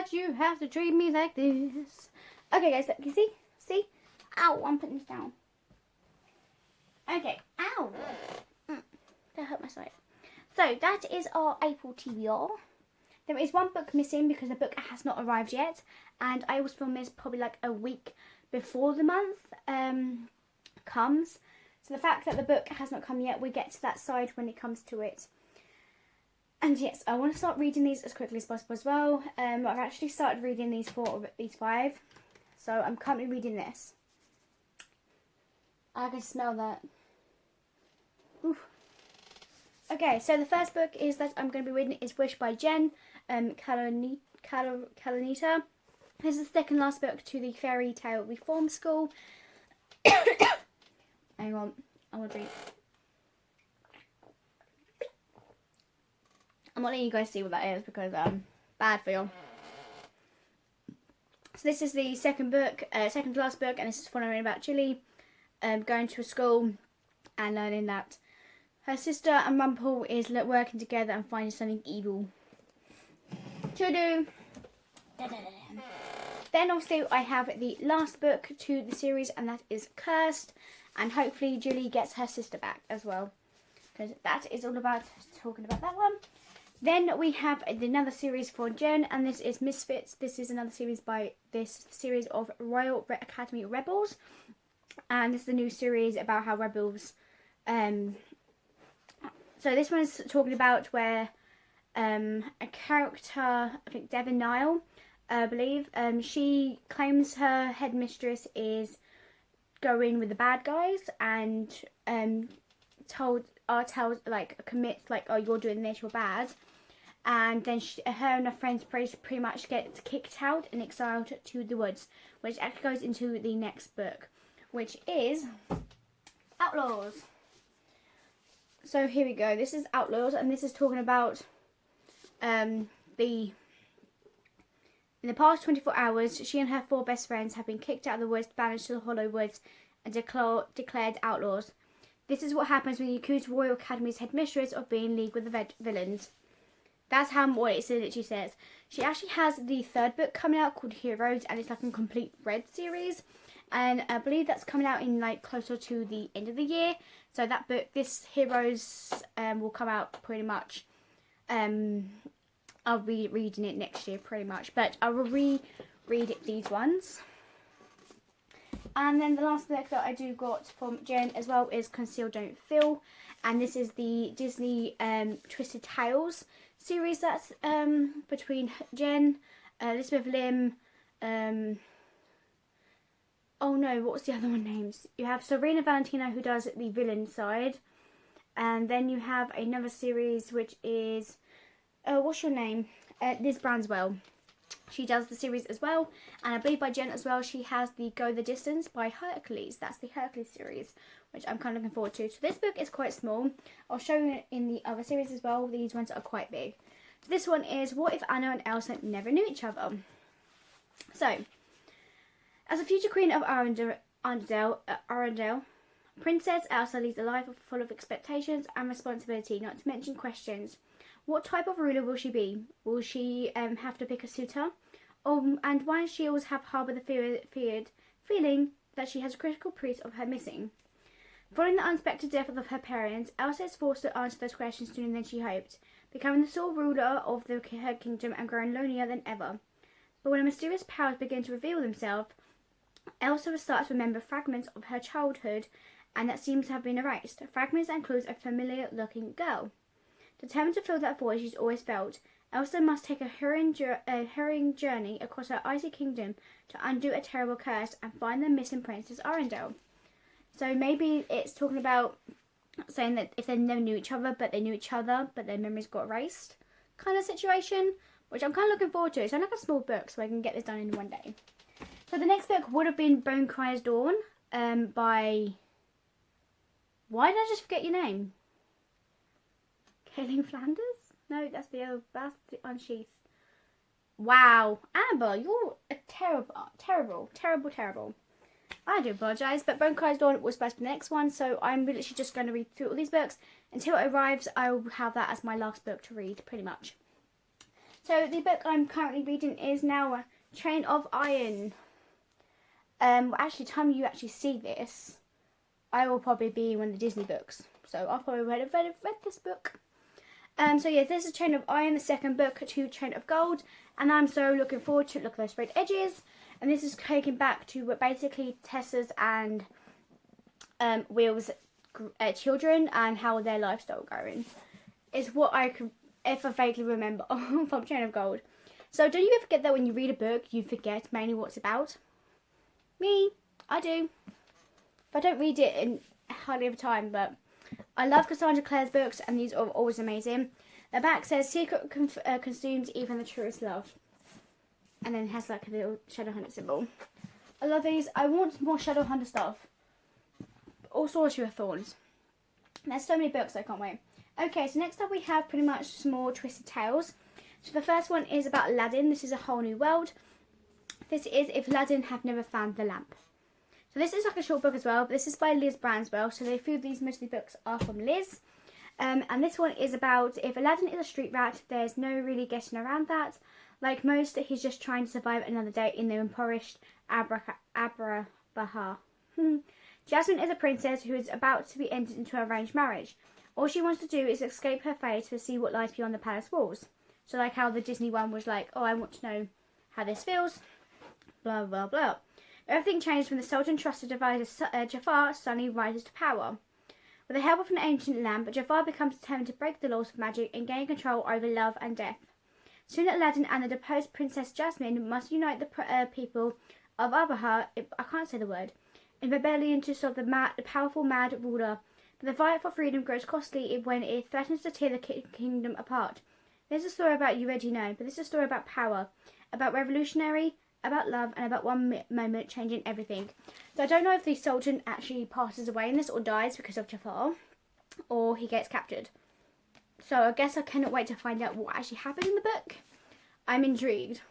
that you have to treat me like this? Okay, guys, look, you see? See? Ow, I'm putting this down. Okay, ow. That hurt my side. So, that is our April TBR. There is one book missing because the book has not arrived yet. And I was filming this probably like a week before the month comes. So the fact that the book has not come yet, we get to that side when it comes to it. And yes, I want to start reading these as quickly as possible as well. I've actually started reading these 5. So I'm currently reading this. I can smell that. Oof. Okay, so the first book is that I'm going to be reading is Wish by Jen Kalanita. This is the second last book to the Fairy Tale Reform School. Hang on, I'm going to drink. I'm not letting you guys see what that is because bad for you. So this is the second book, second to last book, and this is following about Chili going to a school and learning that her sister and Rumpel is working together and finding something evil to do. Then obviously I have the last book to the series, and that is Cursed, and hopefully Julie gets her sister back as well, because that is all about talking about that one. Then we have another series for Jen, and this is Misfits. This is another series by this series of Royal Academy Rebels, and this is a new series about how rebels. So this one is talking about where a character, I think Devon Nile, I believe, she claims her headmistress is going with the bad guys and commits like, oh, you're doing this, you're bad. And then her and her friends pretty much get kicked out and exiled to the woods, which actually goes into the next book, which is Outlaws. So here we go. This is Outlaws, and this is talking about in the past 24 hours, she and her 4 best friends have been kicked out of the woods, banished to the Hollow Woods, and declared outlaws. This is what happens when you accuse Royal Academy's headmistress of being in league with the villains. That's what it literally says. She actually has the 3rd book coming out called Heroes, and it's like a complete red series. And I believe that's coming out in like closer to the end of the year. So that book, this Heroes, will come out pretty much. I'll be reading it next year pretty much. But I will reread these ones. And then the last book that I do got from Jen as well is Conceal Don't Feel. And this is the Disney Twisted Tales series that's between Jen, Elizabeth Lim, oh no, what was the other one names? You have Serena Valentino, who does the villain side. And then you have another series which is, what's your name? Liz Branswell. She does the series as well. And I believe by Jen as well, she has the Go the Distance by Hercules. That's the Hercules series, which I'm kind of looking forward to. So this book is quite small. I'll show you in the other series as well. These ones are quite big. So this one is What If Anna and Elsa Never Knew Each Other? So, as a future queen of Arendelle, Princess Elsa leads a life full of expectations and responsibility, not to mention questions. What type of ruler will she be? Will she have to pick a suitor? And why does she always harbour the feared feeling that she has a critical piece of her missing? Following the unexpected death of her parents, Elsa is forced to answer those questions sooner than she hoped, becoming the sole ruler of her kingdom and growing lonelier than ever. But when mysterious powers begin to reveal themselves, Elsa starts to remember fragments of her childhood, and that seems to have been erased. Fragments that include a familiar-looking girl. Determined to fill that void she's always felt, Elsa must take a hurrying journey across her icy kingdom to undo a terrible curse and find the missing Princess Arendelle. So maybe it's talking about saying that if they never knew each other, but they knew each other, but their memories got erased, kind of situation, which I'm kind of looking forward to. It's only like a small book, so I can get this done in one day. So the next book would have been Bone Crier's Dawn by... Why did I just forget your name? Kaylin Flanders? No, that's the Unsheath. Wow. Amber, you're a terrible. I do apologise, but Bone Crier's Dawn was supposed to be the next one, so I'm literally just going to read through all these books. Until it arrives, I will have that as my last book to read, pretty much. So the book I'm currently reading is now Chain of Iron. Actually, time you actually see this, I will probably be one of the Disney books. So I've probably read this book. So yeah, this is Chain of Iron, the second book to Chain of Gold, and I'm so looking forward to it. Look at those red edges, and this is taking back to basically Tessa's and Will's children and how their lifestyle going. Is what I can ever vaguely remember from Chain of Gold. So don't you ever get that when you read a book, you forget mainly what it's about? Me, I do. If I don't read it in hardly ever time, but I love Cassandra Clare's books, and these are always amazing. The back says, secret consumes even the truest love. And then it has like a little Shadowhunter symbol. I love these. I want more Shadowhunter stuff. All sorts of thorns. There's so many books, I can't wait. Okay, so next up we have pretty much some more Twisted Tales. So the first one is about Aladdin. This is a whole new world. This is If Aladdin Had Never Found the Lamp. So this is like a short book as well, but this is by Liz Branswell. So they feel these most of the books are from Liz. And this one is about if Aladdin is a street rat, there's no really getting around that. Like most, he's just trying to survive another day in the impoverished Abrabaha. Jasmine is a princess who is about to be entered into an arranged marriage. All she wants to do is escape her fate to see what lies beyond the palace walls. So like how the Disney one was like, oh, I want to know how this feels. Blah, blah, blah. Everything changed when the Sultan trusted advisor Jafar suddenly rises to power. With the help of an ancient lamp, Jafar becomes determined to break the laws of magic and gain control over love and death. Soon Aladdin and the deposed Princess Jasmine must unite the people of Abaha, I can't say the word, in rebellion to stop the powerful mad ruler. But the fight for freedom grows costly when it threatens to tear the kingdom apart. This is a story about you already know, but this is a story about power, about revolutionary, about love, and about one moment changing everything. So I don't know if the Sultan actually passes away in this or dies because of Jafar, or he gets captured. So I guess I cannot wait to find out what actually happened in the book. I'm intrigued.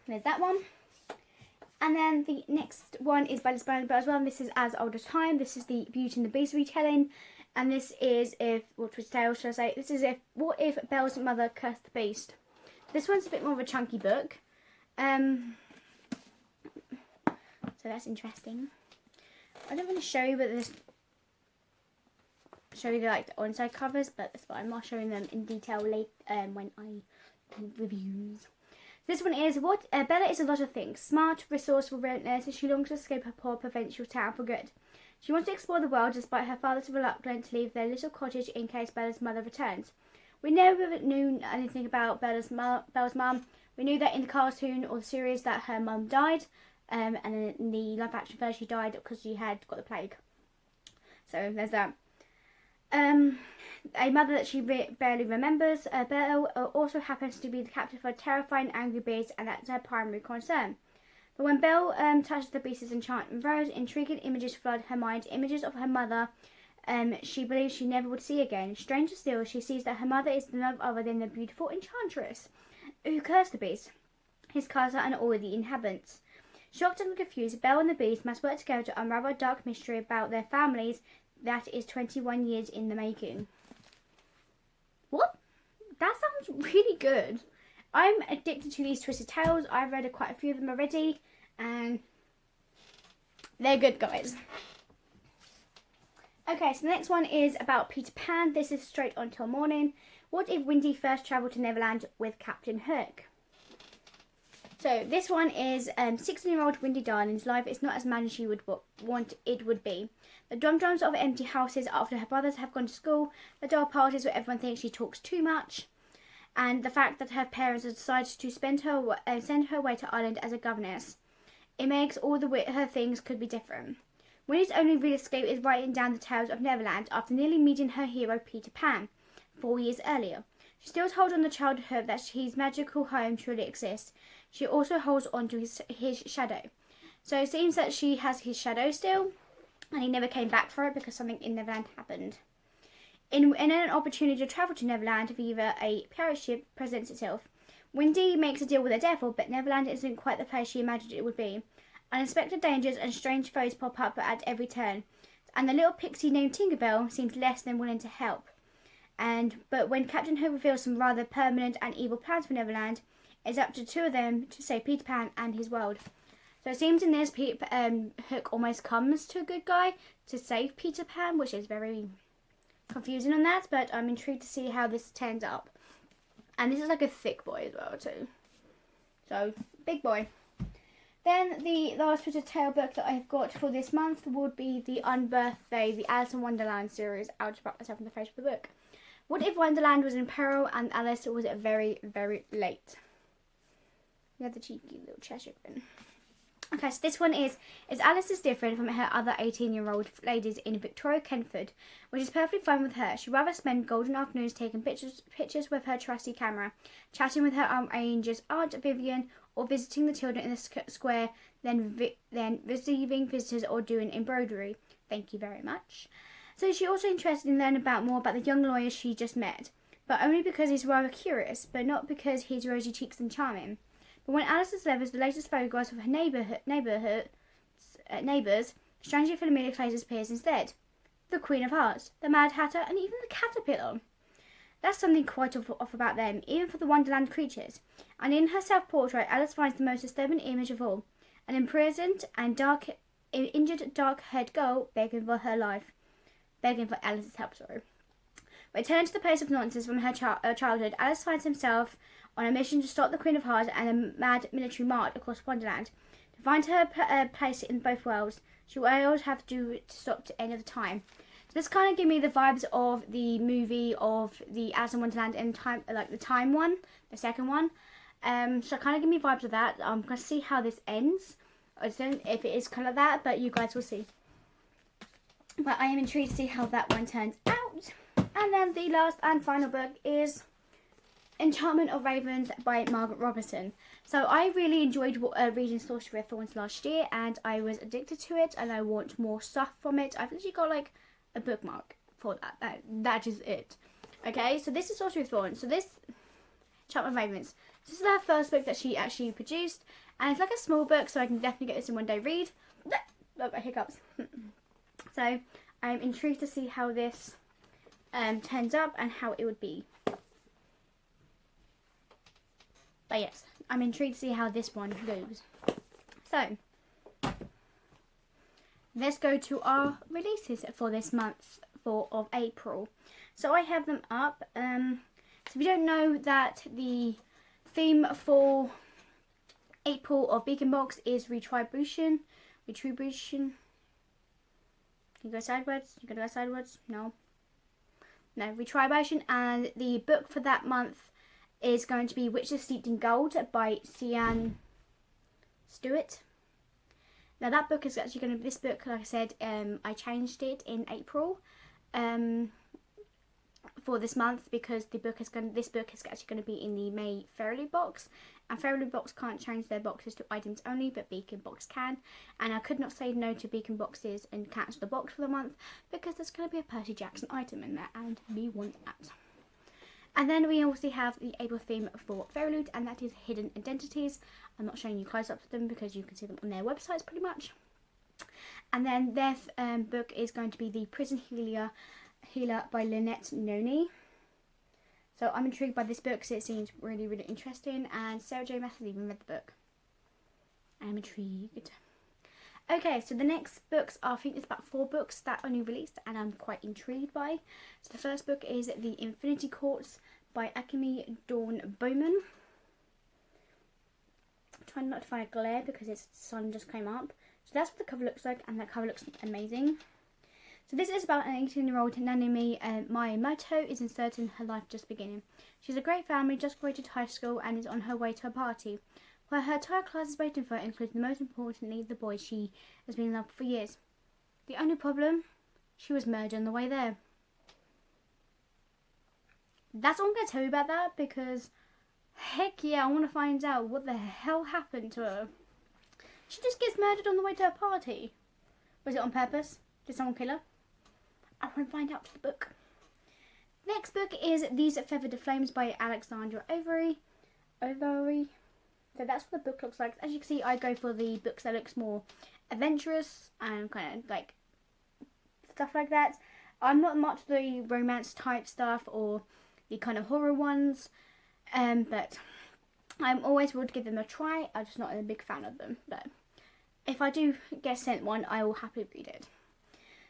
There's that one. And then the next one is by Liz Branswell as well. And this is As Old as Time. This is the Beauty and the Beast retelling. And this is what if Belle's mother cursed the beast. This one's a bit more of a chunky book. So that's interesting. I don't want to show you, but show you the inside covers, but that's fine. I'm not showing them in detail later when I do reviews. This one is Bella is a lot of things. Smart, resourceful, relentless, and she longs to escape her poor provincial town for good. She wants to explore the world despite her father's reluctance to leave their little cottage in case Bella's mother returns. We never knew anything about Bella's mum. We knew that in the cartoon or the series that her mum died, and in the live action version she died because she had got the plague. So there's that. A mother that she barely remembers. Belle also happens to be the captive of a terrifying angry beast, and that's her primary concern. But when Belle touches the beast's enchantment rose, intriguing images flood her mind, images of her mother she believes she never would see again. Stranger still, she sees that her mother is none other than the beautiful enchantress who cursed the beast, his castle, and all the inhabitants. Shocked and confused, Belle and the beast must work together to unravel a dark mystery about their families that is 21 years in the making. What? That sounds really good. I'm addicted to these Twisted Tales. I've read quite a few of them already, and they're good, guys. Okay, so the next one is about Peter Pan. This is Straight on Till Morning. What if Wendy first travelled to Neverland with Captain Hook? So this one is 16-year-old Wendy Darling's life is not as mad as she would want it would be. The drum-drums of empty houses after her brothers have gone to school, the doll parties where everyone thinks she talks too much, and the fact that her parents have decided to send her away to Ireland as a governess. It makes all her things could be different. Wendy's only real escape is writing down the tales of Neverland after nearly meeting her hero Peter Pan 4 years earlier. She still holds on to childhood hope that his magical home truly exists. She also holds on to his shadow. So it seems that she has his shadow still, and he never came back for it because something in Neverland happened. In an opportunity to travel to Neverland via a pirate ship presents itself. Wendy makes a deal with the devil, but Neverland isn't quite the place she imagined it would be. Unexpected dangers and strange foes pop up at every turn, and the little pixie named Tinkerbell seems less than willing to help. But when Captain Hook reveals some rather permanent and evil plans for Neverland, it's up to two of them to save Peter Pan and his world. So it seems in this, Hook almost comes to a good guy to save Peter Pan, which is very confusing on that, but I'm intrigued to see how this turns up. And this is like a thick boy as well too. So, big boy. Then the last bit of tale book that I've got for this month would be the Unbirthday, the Alice in Wonderland series. I'll just wrap myself on the page of the book. What if Wonderland was in peril and Alice was very, very late? You have the cheeky little Cheshire grin. Okay, so this one is Alice is different from her other 18-year-old ladies in Victoria Kenford, which is perfectly fine with her. She'd rather spend golden afternoons taking pictures with her trusty camera, chatting with her Angel's Aunt Vivian, or visiting the children in the square, then receiving visitors or doing embroidery. Thank you very much. So she's also interested in learning more about the young lawyer she just met, but only because he's rather curious, but not because he's rosy cheeks and charming. But when Alice discovers the latest photographs of her neighbours, strangely familiar faces appears instead. The Queen of Hearts, the Mad Hatter, and even the Caterpillar. That's something quite off about them, even for the Wonderland creatures. And in her self-portrait, Alice finds the most disturbing image of all: an imprisoned and injured dark-haired girl begging for Alice's help. Returning to the place of nonsense from her childhood, Alice finds herself on a mission to stop the Queen of Hearts and a mad military march across Wonderland. To find her place in both worlds, she will always have to do to stop the end of the time. So this kind of gave me the vibes of the movie of the Alice in Wonderland and time, like the time one, the second one. So it kind of gave me vibes of that. I'm going to see how this ends. I don't know if it is kind of that, but you guys will see. But I am intrigued to see how that one turns out. And then the last and final book is Enchantment of Ravens by Margaret Robertson. So I really enjoyed reading Sorcery of Thorns last year, and I was addicted to it, and I want more stuff from it. I've actually got like a bookmark for that. That is it. Okay, so this is Sorcery of Thorns. So this Enchantment of Ravens. This is her first book that she actually produced, and it's like a small book, so I can definitely get this in one day read. Look, hiccups. So I'm intrigued to see how this turns up and how it would be. But yes, I'm intrigued to see how this one goes. So, let's go to our releases for this month of April. So I have them up. So if you don't know, that the theme for April of Beacon Box is Retribution. Retribution. You go sideways? You gotta go sideways? No. No, Retribution. And the book for that month is going to be Witches Steeped in Gold by Sian Stewart. Now that book is actually going to, this book, like I said, I changed it in April for this month because this book is actually going to be in the May Fairy box, and Fairy box can't change their boxes to items only, but Beacon Box can, and I could not say no to Beacon Boxes and cancel the box for the month because there's going to be a Percy Jackson item in there, and we want that. And then we also have the April theme for Fairy Loot, and that is Hidden Identities. I'm not showing you close-ups of them because you can see them on their websites pretty much. And then their book is going to be The Prison Healer by Lynette Noni. So I'm intrigued by this book because it seems really, really interesting, and Sarah J. Maas has even read the book. I'm intrigued. Okay, so the next books are, I think it's about 4 books that only released and I'm quite intrigued by. So the first book is The Infinity Courts by Akemi Dawn Bowman. I'm trying not to find a glare because the sun just came up. So that's what the cover looks like, and that cover looks amazing. So this is about an 18-year-old Nanami Miyamoto is uncertain, her life just beginning. She's a great family, just graduated high school, and is on her way to a party where her entire class is waiting for her, including, most importantly, the boy she has been in love with for years. The only problem? She was murdered on the way there. That's all I'm going to tell you about that, because heck yeah, I want to find out what the hell happened to her. She just gets murdered on the way to her party. Was it on purpose? Did someone kill her? I want to find out from the book. Next book is These Feathered Flames by Alexandra Overy. So that's what the book looks like. As you can see, I go for the books that looks more adventurous and kind of like stuff like that. I'm not much the romance type stuff or the kind of horror ones, but I'm always will give them a try. I'm just not a big fan of them, but if I do get sent one, I will happily read it.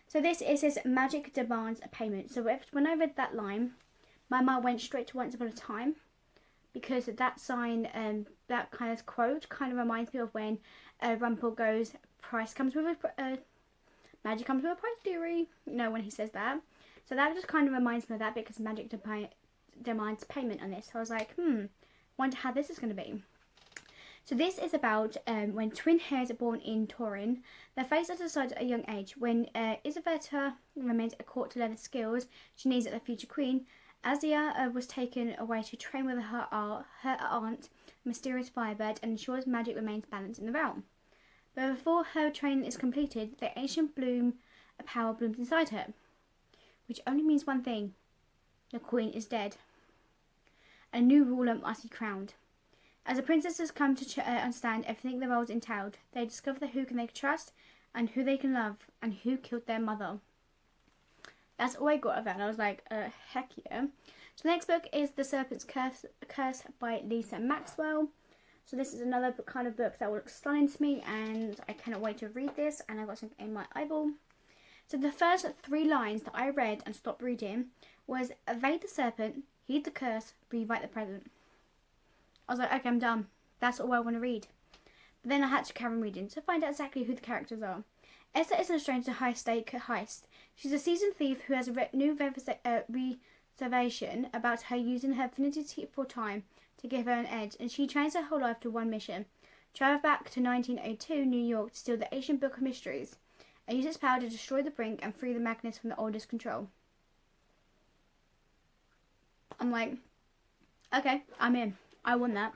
So this is his magic demands a payment. So when I read that line, my mind went straight to Once Upon a Time, because that sign, that kind of quote kind of reminds me of when Rumpel goes, price comes with a magic comes with a price, dearie. You know, when he says that. So that just kind of reminds me of that, because magic demands payment on this. So I was like, wonder how this is going to be. So this is about when twin heirs are born in Turin. Their fates are decided at a young age. When Isabetta remains at court to learn the skills she needs as the future queen, Azia was taken away to train with her aunt, mysterious Firebird, and ensures magic remains balanced in the realm. But before her training is completed, the ancient power blooms inside her, which only means one thing: the queen is dead. A new ruler must be crowned. As the princesses come to understand everything the roles entailed, they discover who they can trust and who they can love and who killed their mother. That's all I got of that. And I was like, heck yeah. So the next book is The Serpent's Curse by Lisa Maxwell. So this is another kind of book that will look stunning to me, and I cannot wait to read this, and I've got something in my eyeball. So the first 3 lines that I read and stopped reading was: evade the serpent, heed the curse, rewrite the present. I was like, okay, I'm done. That's all I want to read. But then I had to carry on reading to find out exactly who the characters are. Esther isn't a stranger to high-stake heist. She's a seasoned thief who has a new reservation about her using her affinity for time to give her an edge, and she trains her whole life to one mission: travel back to 1902 New York to steal the ancient Book of Mysteries and use its power to destroy the Brink and free the Magnus from the oldest control. I'm like, okay, I'm in. I want that.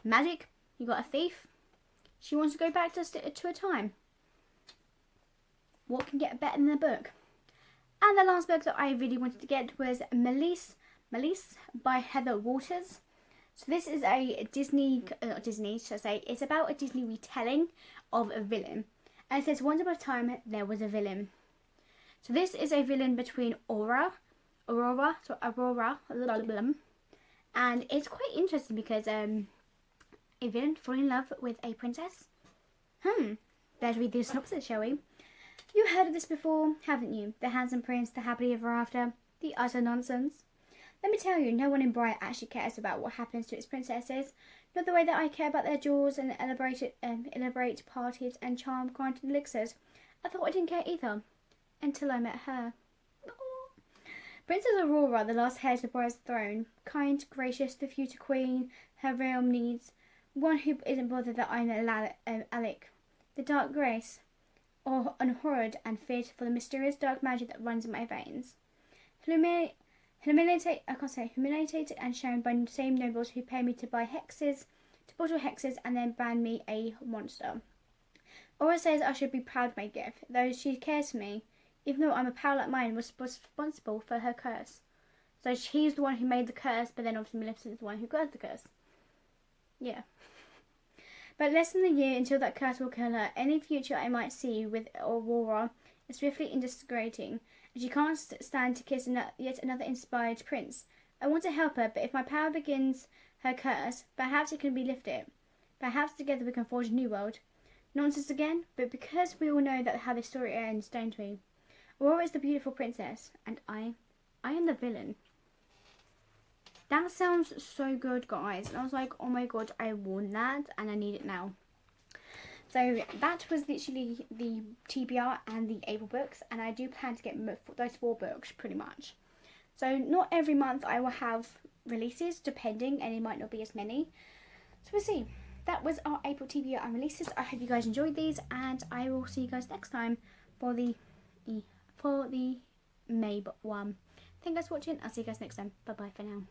Magic, you got a thief. She wants to go back to a time. What can get better than a book? And the last book that I really wanted to get was Melisse by Heather Waters. So this is a it's about a Disney retelling of a villain. And it says, once upon a time, there was a villain. So this is a villain between Aurora, and it's quite interesting because a villain falling in love with a princess. Let's read the synopsis, shall we? You heard of this before, haven't you? The handsome prince, the happily ever after, the utter nonsense. Let me tell you, no one in Bright actually cares about what happens to its princesses. Not the way that I care about their jewels and elaborate parties and charm-granted elixirs. I thought I didn't care either, until I met her. Princess Aurora, the last heir to the bride's throne, kind, gracious, the future queen, her realm needs. One who isn't bothered that I'm Alec, the dark grace, or unhorrored and feared for the mysterious dark magic that runs in my veins. Humiliated and shown by the same nobles who pay me to bottle hexes, and then brand me a monster. Aura says I should be proud of my gift, though she cares for me, even though I'm a power like mine was responsible for her curse. So she's the one who made the curse, but then obviously Maleficent's the one who got the curse. Yeah. But less than a year until that curse will kill her. Any future I might see with Aurora is swiftly disintegrating, and she can't stand to kiss yet another inspired prince. I want to help her, but if my power begins her curse, perhaps it can be lifted. Perhaps together we can forge a new world. Nonsense again, but because we all know that how this story ends, don't we? Aurora is the beautiful princess, and I am the villain. That sounds so good, guys. And I was like, oh my god, I want that, and I need it now. So that was literally the TBR and the Able books, and I do plan to get those 4 books, pretty much. So not every month I will have releases, depending, and it might not be as many. So we'll see. That was our April TBR and releases. I hope you guys enjoyed these, and I will see you guys next time for the May one. Thank you guys for watching. I'll see you guys next time. Bye bye for now.